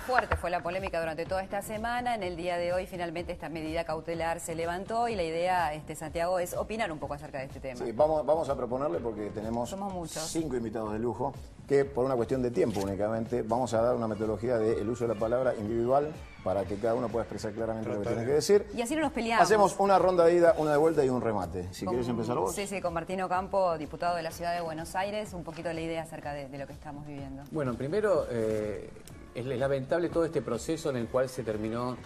fuerte fue la polémica durante toda esta semana. En el día de hoy finalmente esta medida cautelar se levantó y la idea, Santiago, es opinar un poco acerca de este tema. Sí, vamos a proponerle porque tenemos 5 invitados de lujo que por una cuestión de tiempo únicamente vamos a dar una metodología del uso de la palabra individual para que cada uno pueda expresar claramente lo que tiene que decir. Y así no nos peleamos. Hacemos una ronda de ida, una de vuelta y un remate. Si querés empezar vos. Sí, con Martín Ocampo, diputado de la Ciudad de Buenos Aires, un poquito la idea acerca de lo que estamos viviendo. Bueno, primero, es lamentable todo este proceso en el cual se terminó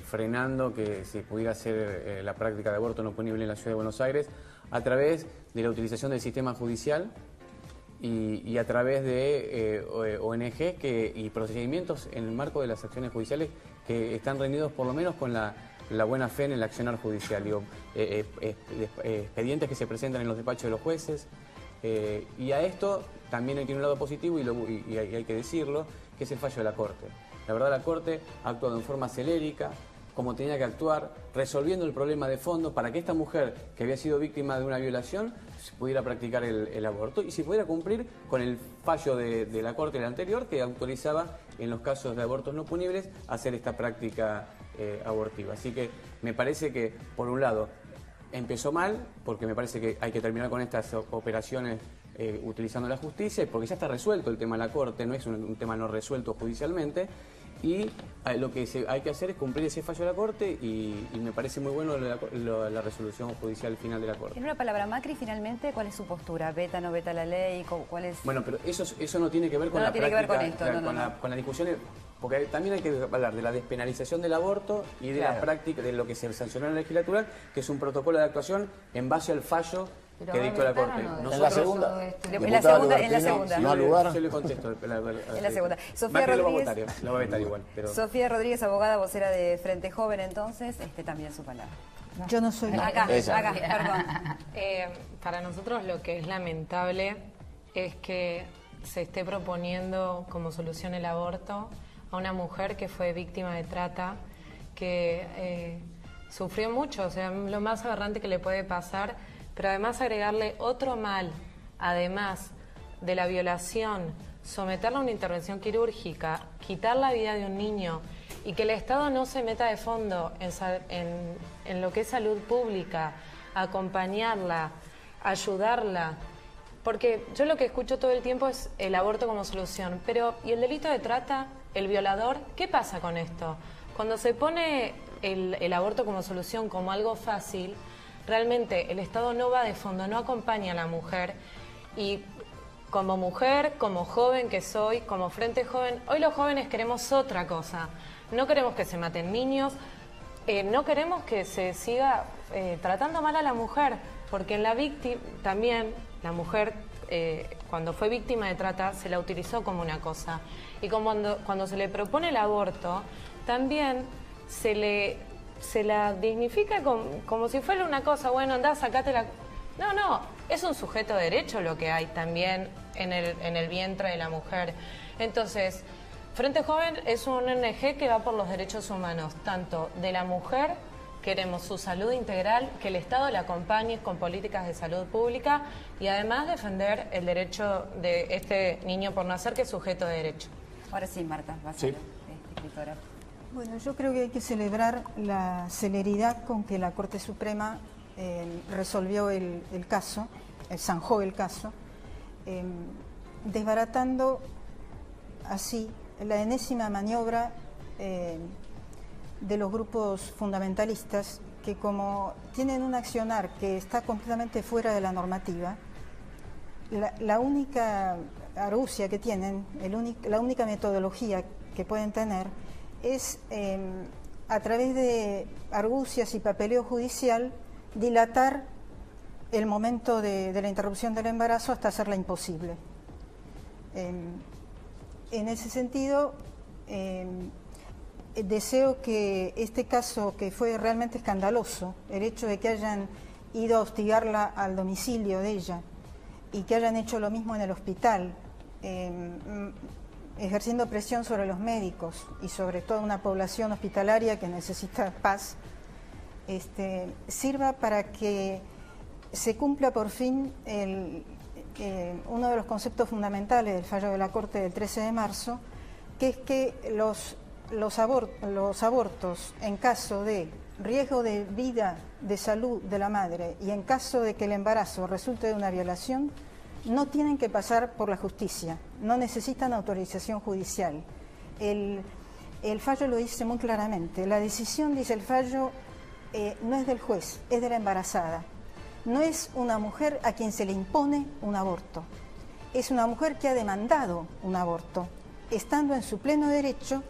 frenando que se pudiera hacer la práctica de aborto no punible en la Ciudad de Buenos Aires a través de la utilización del sistema judicial y a través de ONG y procedimientos en el marco de las acciones judiciales que están reñidos por lo menos con la buena fe en el accionar judicial. Expedientes que se presentan en los despachos de los jueces. Y a esto también tiene un lado positivo y hay que decirlo, que es el fallo de la Corte. La verdad, la Corte ha actuado en forma celérica, como tenía que actuar, resolviendo el problema de fondo para que esta mujer que había sido víctima de una violación pudiera practicar el aborto y se pudiera cumplir con el fallo de la Corte, el anterior, que autorizaba en los casos de abortos no punibles hacer esta práctica abortiva. Así que me parece que, por un lado, empezó mal, porque me parece que hay que terminar con estas operaciones utilizando la justicia, porque ya está resuelto el tema de la Corte, no es un tema no resuelto judicialmente, y lo que hay que hacer es cumplir ese fallo de la Corte y me parece muy bueno la resolución judicial final de la Corte. En una palabra, Macri, finalmente, ¿cuál es su postura? ¿Veta, no veta la ley? ¿Cuál es? Bueno, pero eso no tiene que ver con la práctica, con la discusión, porque también hay que hablar de la despenalización del aborto y de la práctica, de lo que se sancionó en la legislatura, que es un protocolo de actuación en base al fallo que dictó la Corte. En la segunda. En la segunda. No al lugar. Yo le contesto. En la segunda. Sofía Rodríguez. Lo va a vetar igual. Pero... Sofía Rodríguez, abogada, vocera de Frente Joven, entonces, también su palabra. Yo no soy acá, perdón. Para nosotros lo que es lamentable es que se esté proponiendo como solución el aborto a una mujer que fue víctima de trata, que sufrió mucho, o sea, lo más aberrante que le puede pasar, pero además agregarle otro mal, además de la violación, someterla a una intervención quirúrgica, quitar la vida de un niño y que el Estado no se meta de fondo en lo que es salud pública, acompañarla, ayudarla. Porque yo lo que escucho todo el tiempo es el aborto como solución, pero ¿y el delito de trata? ¿El violador? ¿Qué pasa con esto? Cuando se pone el aborto como solución, como algo fácil, realmente el Estado no va de fondo, no acompaña a la mujer. Y como mujer, como joven que soy, como Frente Joven, hoy los jóvenes queremos otra cosa. No queremos que se maten niños, no queremos que se siga tratando mal a la mujer, porque en la víctima también la mujer cuando fue víctima de trata se la utilizó como una cosa. Y cuando se le propone el aborto, también se la dignifica como si fuera una cosa, bueno, andá, sacate la... No, es un sujeto de derecho lo que hay también en el vientre de la mujer. Entonces, Frente Joven es un ONG que va por los derechos humanos, tanto de la mujer, queremos su salud integral, que el Estado la acompañe con políticas de salud pública y además defender el derecho de este niño por nacer, que es sujeto de derecho. Ahora sí, Marta, va a ser escritora. Bueno, yo creo que hay que celebrar la celeridad con que la Corte Suprema resolvió el caso, zanjó el caso, desbaratando así la enésima maniobra de los grupos fundamentalistas que, como tienen un accionar que está completamente fuera de la normativa, la única argucia que tienen, la única metodología que pueden tener es a través de argucias y papeleo judicial dilatar el momento de la interrupción del embarazo hasta hacerla imposible. En ese sentido, deseo que este caso, que fue realmente escandaloso, el hecho de que hayan ido a hostigarla al domicilio de ella y que hayan hecho lo mismo en el hospital, ejerciendo presión sobre los médicos y sobre toda una población hospitalaria que necesita paz, sirva para que se cumpla por fin uno de los conceptos fundamentales del fallo de la Corte del 13 de marzo, que es que los los abortos en caso de riesgo de vida, de salud de la madre y en caso de que el embarazo resulte de una violación, no tienen que pasar por la justicia, no necesitan autorización judicial. El fallo lo dice muy claramente. La decisión, dice el fallo, no es del juez, es de la embarazada. No es una mujer a quien se le impone un aborto. Es una mujer que ha demandado un aborto, estando en su pleno derecho,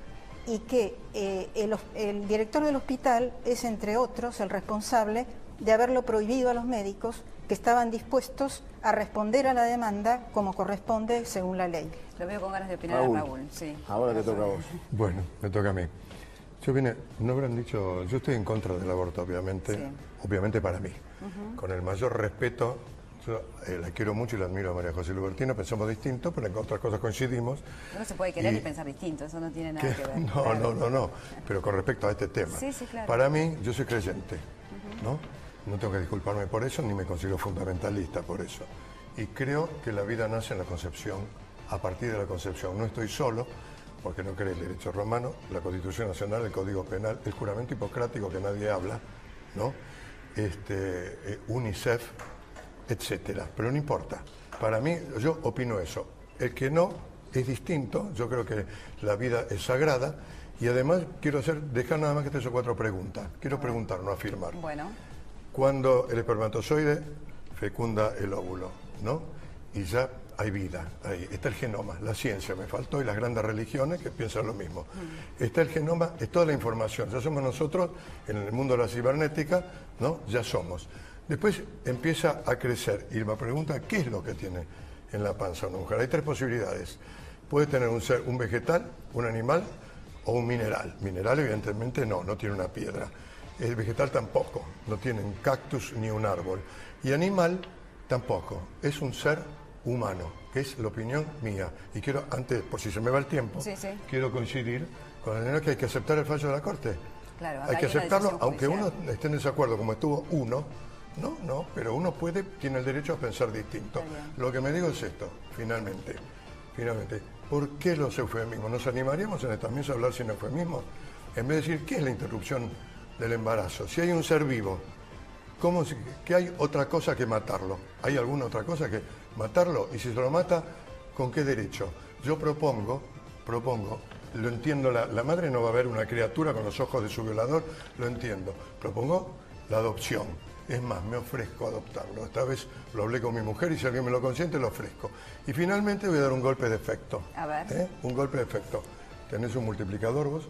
y que el director del hospital es, entre otros, el responsable de haberlo prohibido a los médicos que estaban dispuestos a responder a la demanda como corresponde según la ley. Lo veo con ganas de opinar a Raúl. Sí. Ahora te toca a vos. Bueno, me toca a mí. No habrán dicho, yo estoy en contra del aborto, obviamente, obviamente para mí. Con el mayor respeto, yo la quiero mucho y la admiro a María José Lubertino, pensamos distinto, pero en otras cosas coincidimos. No se puede querer y pensar distinto, eso no tiene nada que ver. No, claro. no, pero con respecto a este tema. Sí, claro. Para mí, yo soy creyente, ¿no? No tengo que disculparme por eso, ni me considero fundamentalista por eso. Y creo que la vida nace en la concepción, a partir de la concepción. No estoy solo, porque no cree el derecho romano, la Constitución Nacional, el Código Penal, el juramento hipocrático que nadie habla, ¿no? UNICEF, etcétera. Pero no importa. Para mí, yo opino eso. El que no es distinto, yo creo que la vida es sagrada, y además quiero dejar nada más que 3 o 4 preguntas. Quiero preguntar, no afirmar. Bueno. Cuando el espermatozoide fecunda el óvulo, ¿no? Y ya hay vida, ahí está el genoma, la ciencia me faltó y las grandes religiones que piensan lo mismo. Está el genoma, es toda la información, ya somos nosotros en el mundo de la cibernética, ¿no? Ya somos. Después empieza a crecer y me pregunta qué es lo que tiene en la panza una mujer. Hay 3 posibilidades. Puede tener un ser, un vegetal, un animal o un mineral. Mineral evidentemente no tiene una piedra. El vegetal tampoco, no tiene un cactus ni un árbol. Y animal tampoco, es un ser humano, que es la opinión mía. Y quiero, antes, por si se me va el tiempo, quiero coincidir con el que hay que aceptar el fallo de la Corte. Claro, hay que aceptarlo, aunque uno esté en desacuerdo, como estuvo uno, pero uno tiene el derecho a pensar distinto. Lo que me digo es esto, finalmente, ¿por qué los eufemismos? ¿Nos animaríamos en esta mesa a hablar sin eufemismos? En vez de decir, ¿qué es la interrupción del embarazo? Si hay un ser vivo, ¿qué hay otra cosa que matarlo? ¿Hay alguna otra cosa que matarlo? Y si se lo mata, ¿con qué derecho? Yo propongo, lo entiendo, la madre no va a ver una criatura con los ojos de su violador, lo entiendo. Propongo la adopción. Es más, me ofrezco a adoptarlo. Esta vez lo hablé con mi mujer y si alguien me lo consiente, lo ofrezco. Y finalmente voy a dar un golpe de efecto. A ver. Un golpe de efecto. ¿Tenés un multiplicador vos?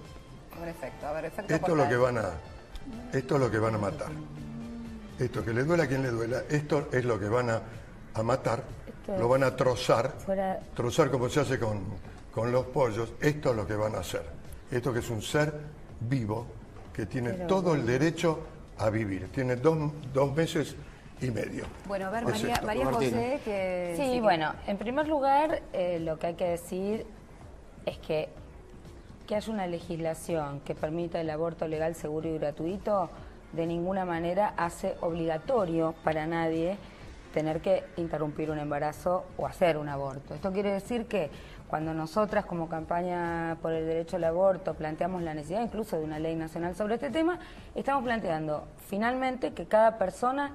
Un efecto, a ver, efecto. Esto es lo que van a matar. Esto, que le duela a quien le duela, esto es lo que van a matar, lo van a trozar como se hace con los pollos, esto es lo que van a hacer. Esto que es un ser vivo que tiene todo el derecho a vivir, tiene 2 meses y medio. Bueno, a ver, María José, que... Sí, bueno, en primer lugar, lo que hay que decir es que haya una legislación que permita el aborto legal, seguro y gratuito, de ninguna manera hace obligatorio para nadie tener que interrumpir un embarazo o hacer un aborto. Esto quiere decir que cuando nosotras como campaña por el derecho al aborto planteamos la necesidad incluso de una ley nacional sobre este tema, estamos planteando finalmente que cada persona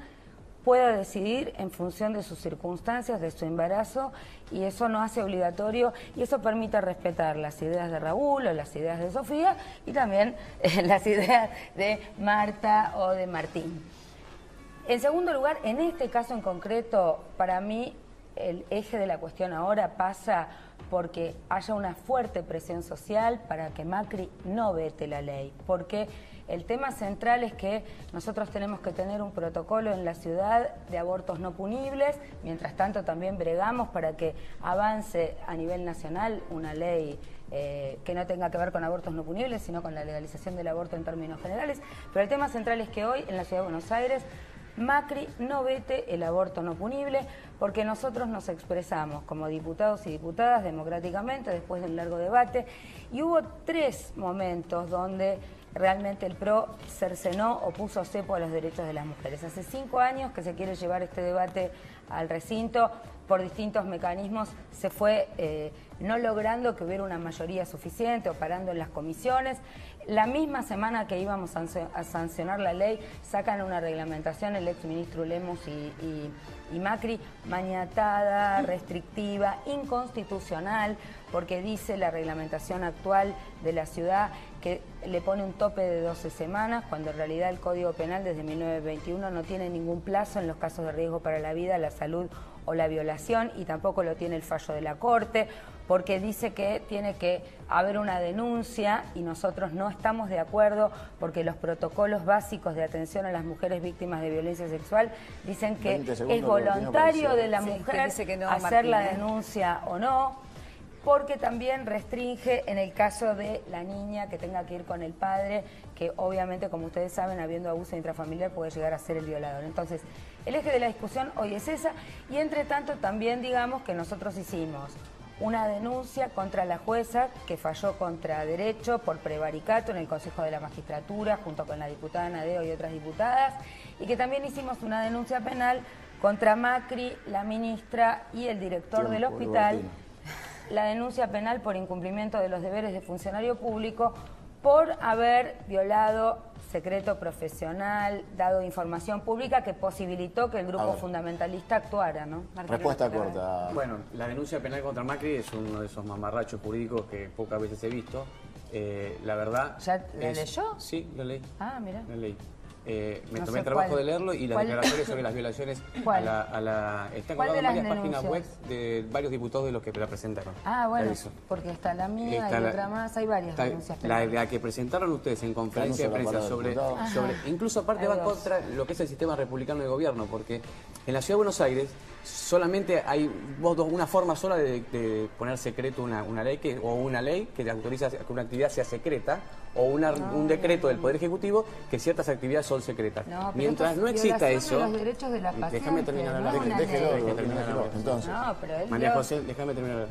pueda decidir en función de sus circunstancias, de su embarazo, y eso no hace obligatorio, y eso permite respetar las ideas de Raúl o las ideas de Sofía y también las ideas de Marta o de Martín. En segundo lugar, en este caso en concreto, para mí el eje de la cuestión ahora pasa porque haya una fuerte presión social para que Macri no vete la ley, porque el tema central es que nosotros tenemos que tener un protocolo en la ciudad de abortos no punibles, mientras tanto también bregamos para que avance a nivel nacional una ley que no tenga que ver con abortos no punibles, sino con la legalización del aborto en términos generales. Pero el tema central es que hoy en la ciudad de Buenos Aires Macri no vete el aborto no punible, porque nosotros nos expresamos como diputados y diputadas democráticamente después de un largo debate, y hubo 3 momentos donde realmente el PRO cercenó o puso cepo a los derechos de las mujeres. Hace 5 años que se quiere llevar este debate al recinto. Por distintos mecanismos se fue no logrando que hubiera una mayoría suficiente o parando en las comisiones. La misma semana que íbamos a sancionar la ley, sacan una reglamentación el exministro Lemos y Macri, maniatada, restrictiva, inconstitucional, porque dice la reglamentación actual de la ciudad que le pone un tope de 12 semanas, cuando en realidad el Código Penal desde 1921 no tiene ningún plazo en los casos de riesgo para la vida, la salud o la violación, y tampoco lo tiene el fallo de la Corte, porque dice que tiene que haber una denuncia y nosotros no estamos de acuerdo porque los protocolos básicos de atención a las mujeres víctimas de violencia sexual dicen que es voluntario de la mujer hacer la denuncia o no, porque también restringe en el caso de la niña que tenga que ir con el padre, que obviamente, como ustedes saben, habiendo abuso intrafamiliar puede llegar a ser el violador. Entonces, el eje de la discusión hoy es esa, y entre tanto también digamos que nosotros hicimos una denuncia contra la jueza que falló contra derecho por prevaricato en el Consejo de la Magistratura, junto con la diputada Nadeo y otras diputadas, y que también hicimos una denuncia penal contra Macri, la ministra y el director del hospital, la denuncia penal por incumplimiento de los deberes de funcionario público por haber violado secreto profesional, dado información pública que posibilitó que el grupo fundamentalista actuara, ¿no? Respuesta corta. Bueno, la denuncia penal contra Macri es uno de esos mamarrachos jurídicos que pocas veces he visto. La verdad... ¿Ya la leyó? Sí, lo leí. Ah, mira. Lo leí. Me tomé el trabajo de leerlo y las declaraciones sobre las violaciones están colgadas en varias páginas web de varios diputados de los que la presentaron. Ah, bueno, porque está la mía, hay otra más, hay varias denuncias penales. La que presentaron ustedes en conferencia de prensa sobre incluso aparte va contra lo que es el sistema republicano de gobierno, porque en la Ciudad de Buenos Aires solamente hay una forma sola de poner secreto una ley o una ley que autoriza que una actividad sea secreta, o un decreto del Poder Ejecutivo que ciertas actividades son secretas. Mientras no exista eso... Los derechos de la déjame terminar de hablar. Déjelo. Entonces. María José, déjame terminar.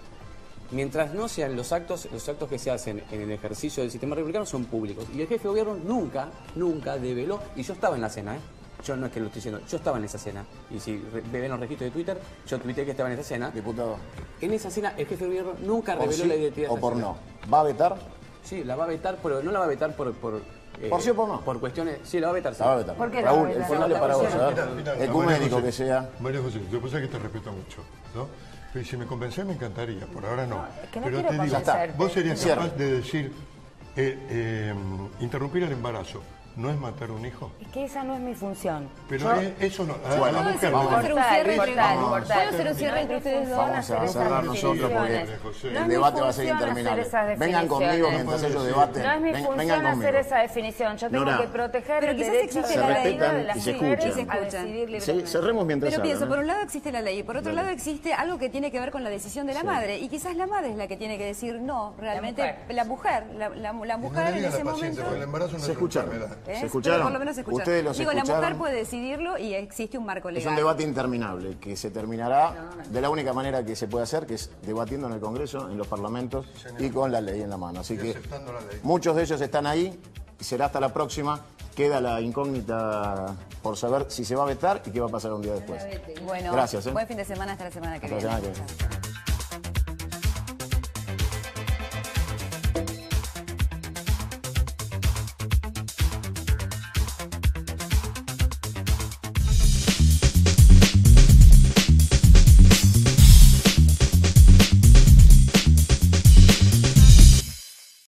Mientras no sean los actos que se hacen en el ejercicio del sistema republicano son públicos. Y el jefe de gobierno nunca develó, y yo estaba en la cena, yo no es que lo estoy diciendo, yo estaba en esa cena. Y si ven los registros de Twitter, yo tuiteé que estaba en esa cena. Diputado. En esa cena el jefe de gobierno nunca reveló la identidad. ¿O por no? ¿Va a vetar? Sí, la va a vetar, pero no la va a vetar por sí o por no. Por cuestiones... Sí, la va a vetar. Sí. La va a vetar. ¿Por qué Raúl, el final es para vos, ecuménico que sea. María José, yo pensé que te respeto mucho, ¿no? Pero si me convencés me encantaría, por ahora no. Es que no pero quiero te digo, vos serías capaz de decir, interrumpir el embarazo ¿no es matar a un hijo? Es que esa no es mi función. Pero eso no... Bueno, ¿puedo hacer un cierre entre ustedes dos? Vamos a cerrar nosotros porque el debate va a ser interminable. Vengan conmigo mientras ellos debaten. No es mi función hacer esa definición. Yo tengo que proteger el derecho de la vida de las mujeres a decidir libremente. Cerremos mientras Pero pienso, por un lado existe la ley y por otro lado existe algo que tiene que ver con la decisión de la madre. Y quizás la madre es la que tiene que decir no, realmente la mujer en ese momento... El embarazo no se escucharon. ¿Se escucharon? Por lo menos se escucharon. Ustedes los Digo, escucharon. la mujer puede decidirlo y existe un marco legal. Es un debate interminable que se terminará de la única manera que se puede hacer, que es debatiendo en el Congreso, en los parlamentos y con la ley en la mano. Así que muchos de ellos están ahí y será hasta la próxima. Queda la incógnita por saber si se va a vetar y qué va a pasar un día después. Bueno, gracias. Buen fin de semana, hasta la semana que viene.